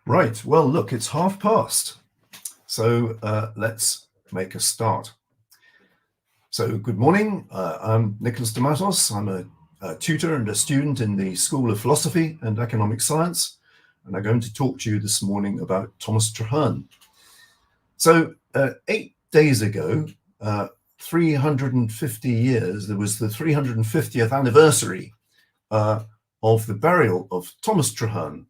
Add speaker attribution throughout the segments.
Speaker 1: Right, well, look, it's past. So let's make a start. So good morning, I'm Nicholas de Mattos. I'm a tutor and a student in the School of Philosophy and Economic Science, and I'm going to talk to you this morning about Thomas Traherne. So 8 days ago, 350 years, there was the 350th anniversary of the burial of Thomas Traherne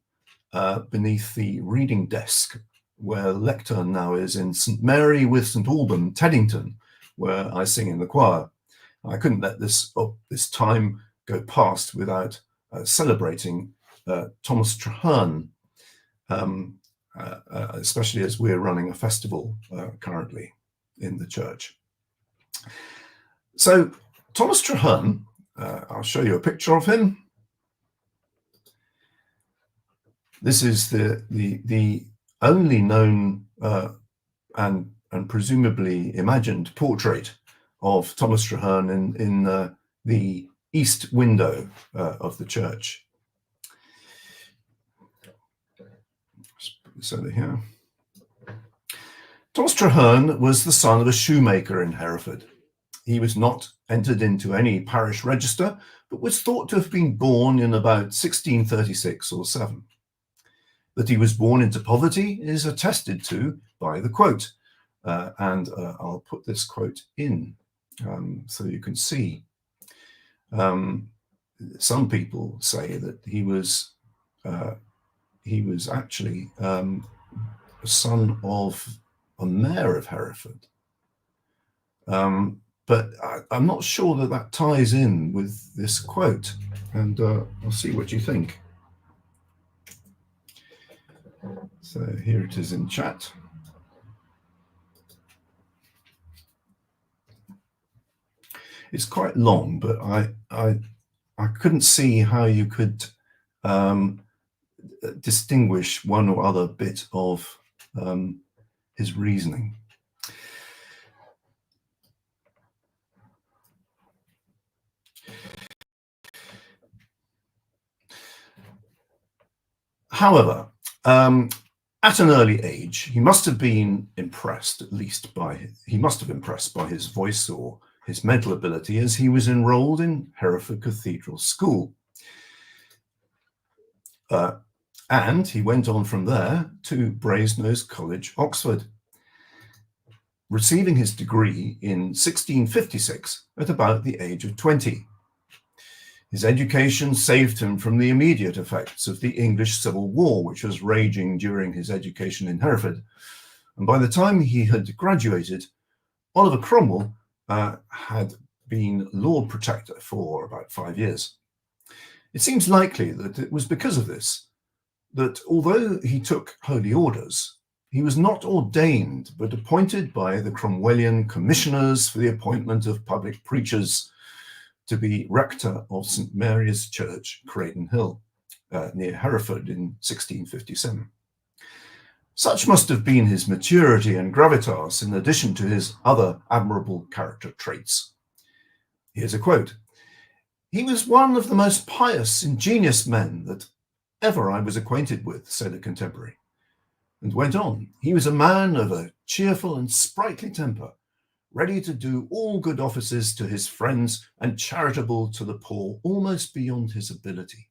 Speaker 1: beneath the reading desk where the lectern now is in St Mary with St Alban, Teddington, where I sing in the choir. I couldn't let this time go past without celebrating Thomas Traherne, especially as we're running a festival currently in the church. So Thomas Traherne, I'll show you a picture of him. This is the only known and presumably imagined portrait of Thomas Traherne in the east window of the church. Let's put this over here. Thomas Traherne was the son of a shoemaker in Hereford. He was not entered into any parish register, but was thought to have been born in about 1636 or 7. That he was born into poverty is attested to by the quote. And I'll put this quote in so you can see. Some people say that he was actually a son of a mayor of Hereford. But I'm not sure that ties in with this quote. And I'll see what you think. So here it is in chat. It's quite long, but I couldn't see how you could distinguish one or other bit of his reasoning. However, at an early age, he must have been impressed, at least he must have impressed by his voice or his mental ability, as he was enrolled in Hereford Cathedral School. And he went on from there to Brasenose College, Oxford, receiving his degree in 1656 at about the age of 20. His education saved him from the immediate effects of the English Civil War, which was raging during his education in Hereford. And by the time he had graduated, Oliver Cromwell had been Lord Protector for about 5 years. It seems likely that it was because of this, that although he took holy orders, he was not ordained, but appointed by the Cromwellian commissioners for the appointment of public preachers to be rector of St Mary's Church, Craden Hill, near Hereford in 1657. Such must have been his maturity and gravitas, in addition to his other admirable character traits. Here's a quote. "He was one of the most pious, ingenious men that ever I was acquainted with," said a contemporary, and went on. "He was a man of a cheerful and sprightly temper, ready to do all good offices to his friends and charitable to the poor almost beyond his ability."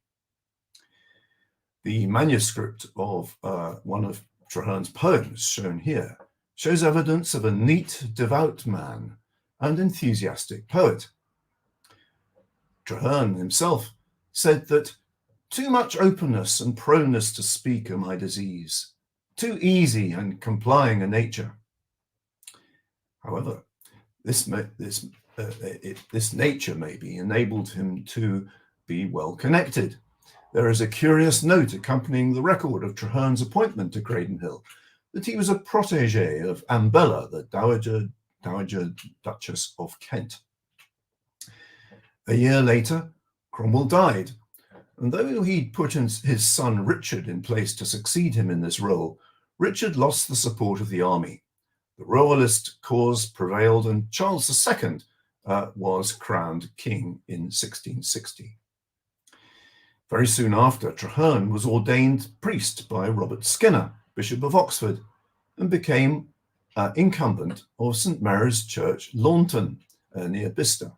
Speaker 1: The manuscript of one of Traherne's poems, shown here, shows evidence of a neat, devout man and enthusiastic poet. Traherne himself said that "too much openness and proneness to speak are my disease, too easy and complying a nature." However, this nature maybe enabled him to be well connected. There is a curious note accompanying the record of Traherne's appointment to Craden Hill, that he was a protege of Anne Bella, the Dowager Duchess of Kent. A year later, Cromwell died, and though he'd put his son Richard in place to succeed him in this role, Richard lost the support of the army. The royalist cause prevailed, and Charles II was crowned king in 1660. Very soon after, Traherne was ordained priest by Robert Skinner, Bishop of Oxford, and became incumbent of St Mary's Church, Launton, near Bicester.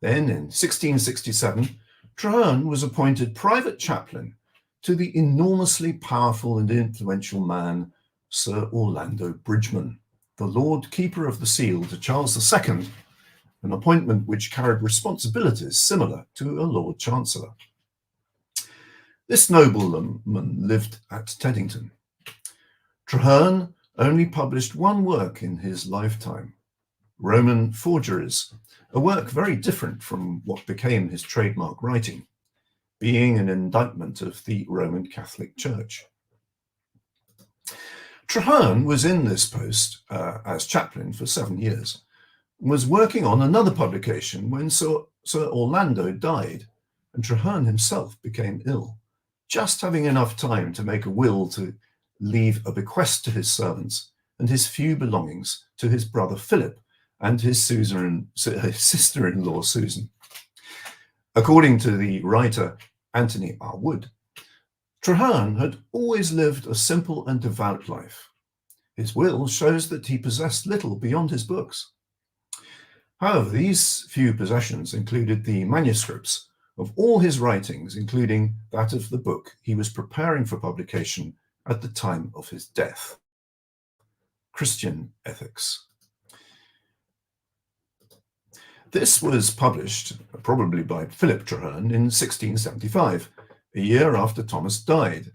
Speaker 1: Then, in 1667, Traherne was appointed private chaplain to the enormously powerful and influential man, Sir Orlando Bridgeman, the Lord Keeper of the Seal to Charles II, an appointment which carried responsibilities similar to a Lord Chancellor. This nobleman lived at Teddington. Traherne only published one work in his lifetime, Roman Forgeries, a work very different from what became his trademark writing, being an indictment of the Roman Catholic Church. Traherne was in this post as chaplain for 7 years, and was working on another publication when Sir Orlando died, and Traherne himself became ill, just having enough time to make a will to leave a bequest to his servants and his few belongings to his brother Philip and his sister-in-law Susan. According to the writer Anthony R. Wood, Traherne had always lived a simple and devout life. His will shows that he possessed little beyond his books. However, these few possessions included the manuscripts of all his writings, including that of the book he was preparing for publication at the time of his death, Christian Ethics. This was published, probably by Philip Traherne, in 1675, a year after Thomas died.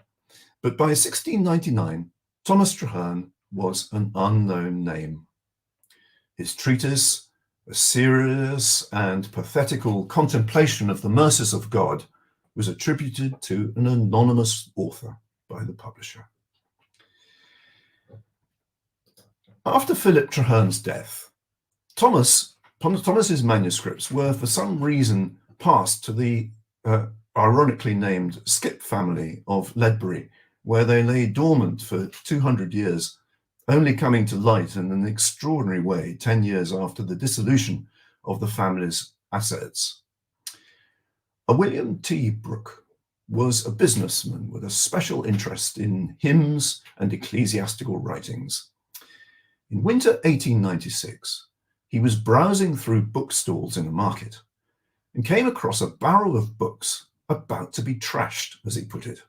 Speaker 1: But by 1699, Thomas Traherne was an unknown name. His treatise, a serious and pathetical contemplation of the mercies of God, was attributed to an anonymous author by the publisher. After Philip Traherne's death, Thomas's manuscripts were for some reason passed to the ironically named Skip family of Ledbury, where they lay dormant for 200 years, only coming to light in an extraordinary way 10 years after the dissolution of the family's assets. William T. Brooke was a businessman with a special interest in hymns and ecclesiastical writings. In winter 1896, he was browsing through bookstalls in a market and came across a barrow of books about to be trashed, as he put it.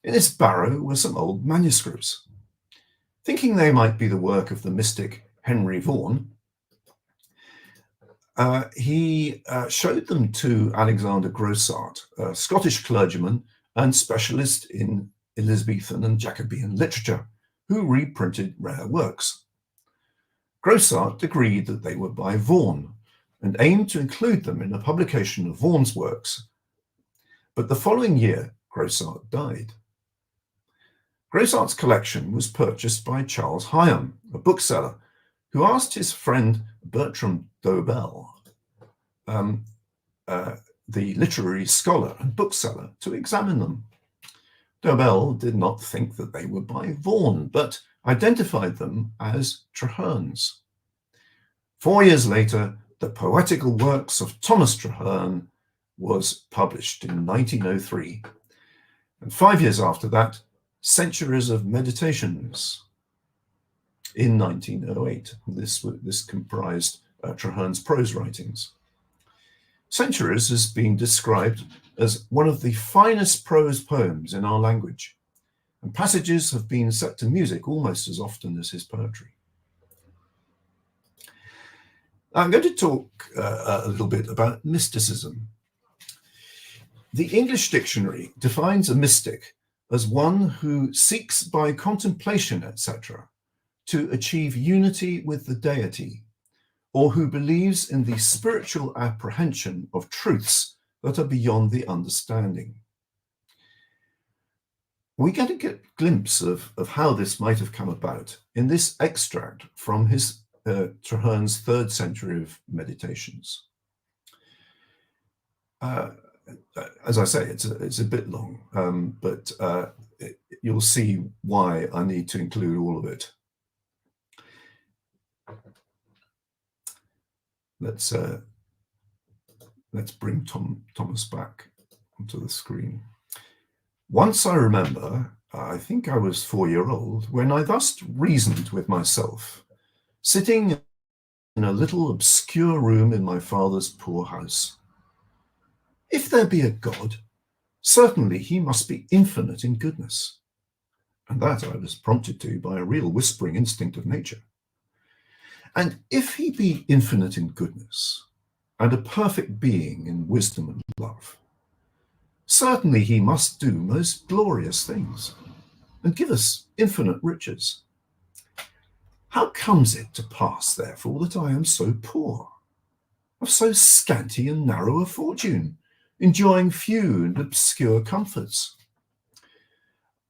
Speaker 1: In this barrow were some old manuscripts. Thinking they might be the work of the mystic Henry Vaughan, he showed them to Alexander Grosart, a Scottish clergyman and specialist in Elizabethan and Jacobean literature, who reprinted rare works. Grosart agreed that they were by Vaughan and aimed to include them in a publication of Vaughan's works. But the following year, Grosart died. Grosart's collection was purchased by Charles Hyam, a bookseller, who asked his friend Bertram Dobell, the literary scholar and bookseller, to examine them. Dobell did not think that they were by Vaughan, but identified them as Traherne's. 4 years later, the poetical works of Thomas Traherne was published in 1903, and 5 years after that, Centuries of Meditations in 1908. This comprised Traherne's prose writings. Centuries is being described as one of the finest prose poems in our language, and passages have been set to music almost as often as his poetry. I'm going to talk a little bit about mysticism. The English dictionary defines a mystic as one who seeks by contemplation, etc., to achieve unity with the deity, or who believes in the spiritual apprehension of truths that are beyond the understanding. We get a glimpse of how this might have come about in this extract from his Traherne's 3rd century of Meditations. As I say, it's a bit long, but you'll see why I need to include all of it. Let's bring Thomas back. onto the screen. Once I remember, I think I was 4-year-old, when I thus reasoned with myself, sitting in a little obscure room in my father's poor house. If there be a God, certainly he must be infinite in goodness. And that I was prompted to by a real whispering instinct of nature. And if he be infinite in goodness, and a perfect being in wisdom and love, certainly he must do most glorious things, and give us infinite riches. How comes it to pass, therefore, that I am so poor, of so scanty and narrow a fortune, enjoying few and obscure comforts?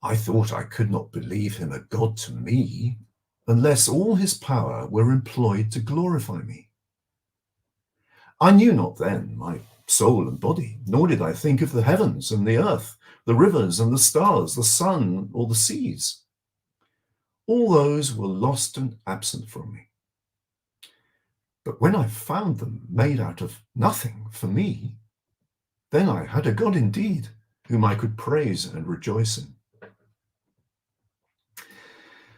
Speaker 1: I thought I could not believe him a God to me, unless all his power were employed to glorify me. I knew not then my soul and body, nor did I think of the heavens and the earth, the rivers and the stars, the sun or the seas. All those were lost and absent from me. But when I found them made out of nothing for me, then I had a God indeed, whom I could praise and rejoice in.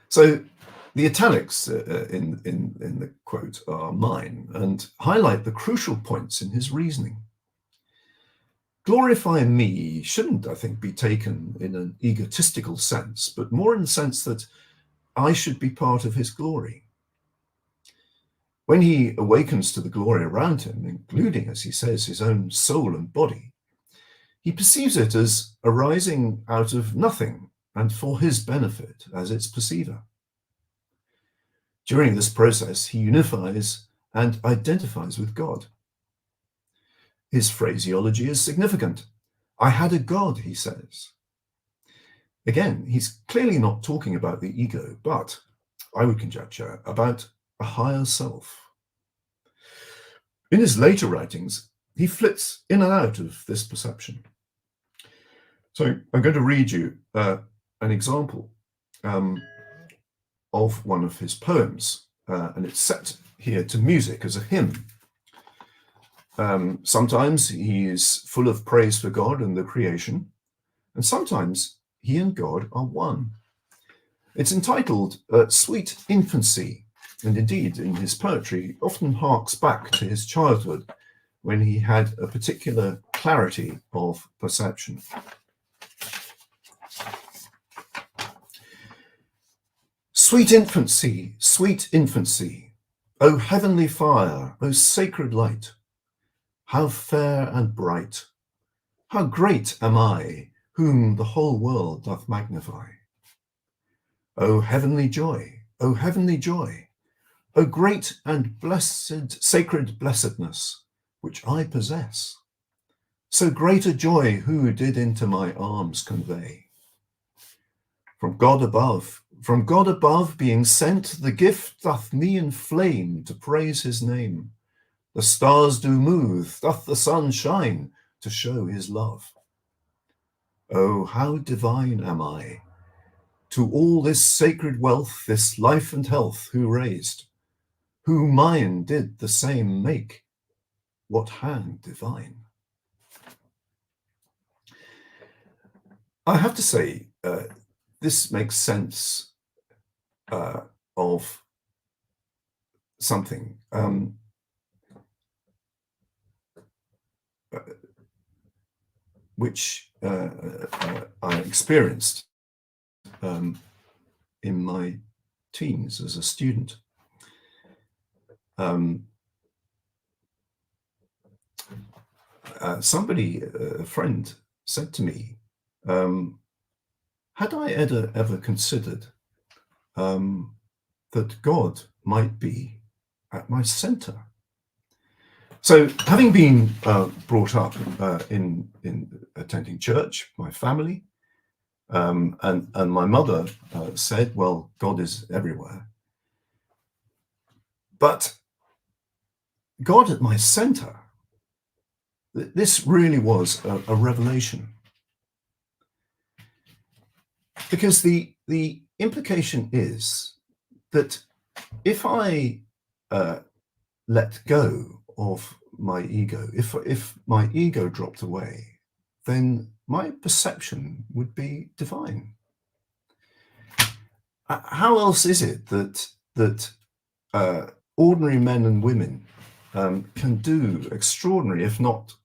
Speaker 1: So the italics in the quote are mine and highlight the crucial points in his reasoning. Glorify me shouldn't, I think, be taken in an egotistical sense, but more in the sense that I should be part of his glory. When he awakens to the glory around him, including, as he says, his own soul and body, he perceives it as arising out of nothing and for his benefit as its perceiver. During this process, he unifies and identifies with God. His phraseology is significant. I had a God, he says. Again, he's clearly not talking about the ego, but, I would conjecture, about a higher self. In his later writings, he flits in and out of this perception. So I'm going to read you an example of one of his poems, and it's set here to music as a hymn. Sometimes he is full of praise for God and the creation, and sometimes he and God are one. It's entitled Sweet Infancy, and indeed in his poetry often harks back to his childhood when he had a particular clarity of perception. Sweet infancy, O heavenly fire, O sacred light, how fair and bright, how great am I, whom the whole world doth magnify. O heavenly joy, O heavenly joy, O great and blessed sacred blessedness, which I possess, so great a joy who did into my arms convey. From God above being sent, the gift doth me inflame to praise his name. The stars do move, doth the sun shine to show his love. Oh, how divine am I, to all this sacred wealth, this life and health, who raised, who mine did the same make, what hand divine. I have to say, this makes sense of something which I experienced in my teens as a student. A friend said to me, had I ever considered that God might be at my center? So, having been brought up in attending church, my family, and my mother said, well, God is everywhere. But God at my center, this really was a revelation. Because the implication is that if I let go of my ego, if my ego dropped away, then my perception would be divine. How else is it that ordinary men and women can do extraordinary, if not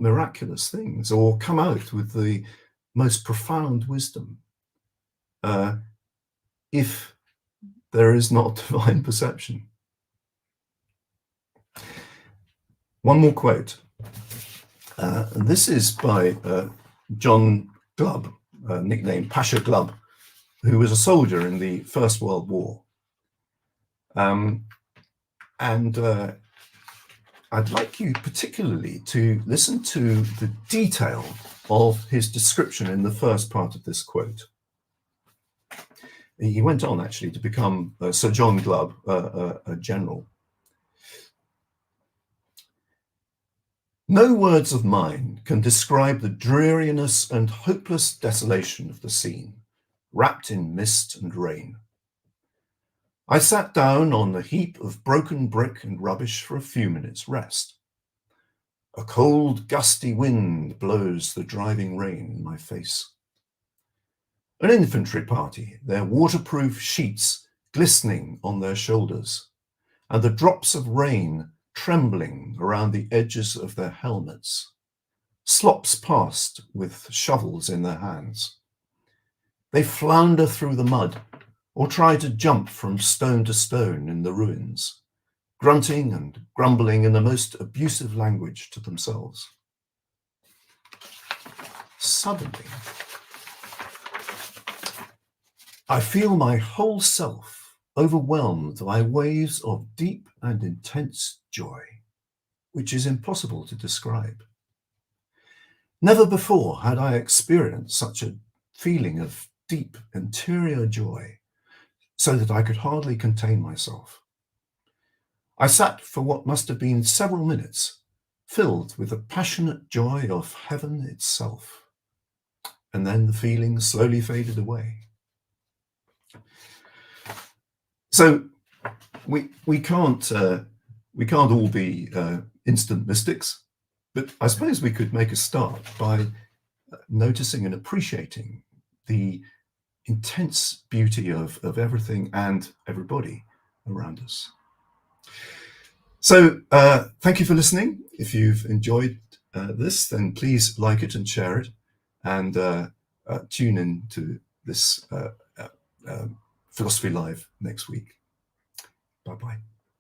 Speaker 1: miraculous things, or come out with the most profound wisdom, if there is not divine perception? One more quote. This is by John Glubb, nicknamed Pasha Glubb, who was a soldier in the First World War. I'd like you particularly to listen to the detail of his description in the first part of this quote. He went on actually to become Sir John Glubb, a general. No words of mine can describe the dreariness and hopeless desolation of the scene, wrapped in mist and rain. I sat down on a heap of broken brick and rubbish for a few minutes' rest. A cold, gusty wind blows the driving rain in my face. An infantry party, their waterproof sheets glistening on their shoulders, and the drops of rain trembling around the edges of their helmets, slops past with shovels in their hands. They flounder through the mud or try to jump from stone to stone in the ruins, grunting and grumbling in the most abusive language to themselves. Suddenly, I feel my whole self overwhelmed by waves of deep and intense joy, which is impossible to describe. Never before had I experienced such a feeling of deep interior joy, so that I could hardly contain myself. I sat for what must have been several minutes, filled with the passionate joy of heaven itself, and then the feeling slowly faded away. So we can't all be instant mystics, but I suppose we could make a start by noticing and appreciating the intense beauty of everything and everybody around us. So thank you for listening. If you've enjoyed this, then please like it and share it, and tune in to this Philosophy Live next week. Bye-bye.